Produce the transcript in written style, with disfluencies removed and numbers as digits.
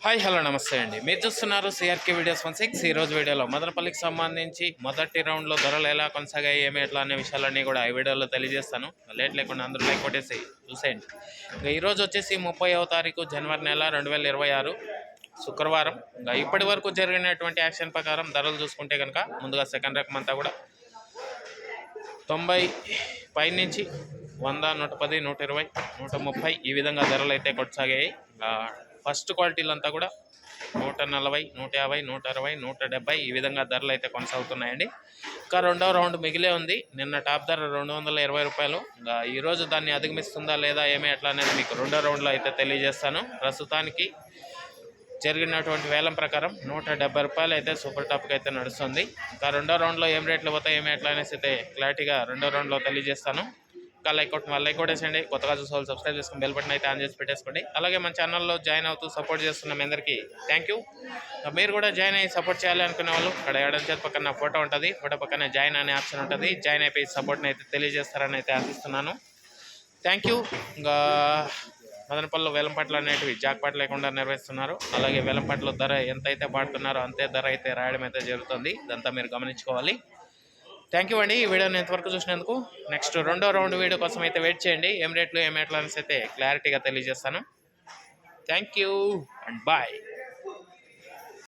Hi hello నమస్తే అండి. మీరు చూస్తున్నారు సిఆర్కే వీడియోస్ 16. ఈరోజు వీడియోలో మదనపల్లికి సంబంధించి మొదటి రౌండ్లో ధరలు ఎలా కొనసాగాయి, ఏమి ఎట్లా అనే విషయాలన్నీ కూడా ఈ వీడియోలో తెలియజేస్తాను. లేట్ లేకుండా అందరూ లైక్ కొట్టేసి చూసేయండి. ఇంకా ఈరోజు వచ్చేసి 30వ తారీఖు జనవరి నెల 2026 శుక్రవారం. ఇంకా ఇప్పటి వరకు జరిగినటువంటి యాక్షన్ ప్రకారం ధరలు చూసుకుంటే కనుక ముందుగా సెకండ్ రకం అంతా కూడా 90 పైనుంచి 100, 110, 120, 130 ఈ విధంగా ధరలు అయితే కొనసాగాయి. ఫస్ట్ క్వాలిటీలంతా కూడా 140, 150, 160, 170 ఈ విధంగా ధరలు అయితే కొనసాగుతున్నాయండి. ఇంకా రెండో రౌండ్ మిగిలే ఉంది. నిన్న టాప్ ధర 220 రూపాయలు. ఇంకా ఈరోజు దాన్ని అధిగమిస్తుందా లేదా ఏమీ ఎట్లా అనేది మీకు రెండో రౌండ్లో అయితే తెలియజేస్తాను. ప్రస్తుతానికి జరిగినటువంటి వేలం ప్రకారం 170 రూపాయలు అయితే సూపర్ టాప్కి అయితే నడుస్తుంది. ఇంకా రెండో రౌండ్లో ఏం రేట్లు పోతాయి, ఏమి ఎట్లా అనేసి అయితే క్లారిటీగా రెండో రౌండ్లో తెలియజేస్తాను. ఇంకా లైక్ కొట్టేసేయండి. కొత్తగా చూసే వాళ్ళు సబ్స్క్రైబ్ చేసుకుని బెల్ బటన్ అయితే ఆన్ చేసి పెట్టేసుకోండి. అలాగే మన ఛానల్లో జాయిన్ అవుతూ సపోర్ట్ చేస్తున్న మీ అందరికీ థ్యాంక్ యూ. మీరు కూడా జాయిన్ అయ్యి సపోర్ట్ చేయాలి అనుకునే వాళ్ళు ఇక్కడ ఎడమ చేతి పక్కన ఫోటో ఉంటుంది. ఫోటో పక్కన జాయిన్ అనే ఆప్షన్ ఉంటుంది. జాయిన్ అయిపోయి సపోర్ట్ని అయితే తెలియజేస్తారని అయితే ఆశిస్తున్నాను. Thank you. ఇంకా మదనపల్లిలో వేలంపాట్లు అనేటివి జాక్పాట్ లేకుండా నిర్వహిస్తున్నారు. అలాగే వేలంపాట్లో ధర ఎంతైతే పాడుతున్నారో అంతే ధర అయితే రాయడం అయితే జరుగుతుంది. ఇదంతా మీరు గమనించుకోవాలి. థ్యాంక్ యూ అండి. ఈ వీడియోని ఎంతవరకు చూసినందుకు. నెక్స్ట్ రెండో రౌండ్ వీడియో కోసం అయితే వెయిట్ చేయండి. ఏం రేట్లు ఏం ఎట్లా అనేసి అయితే క్లారిటీగా తెలియజేస్తాను. Thank you and bye.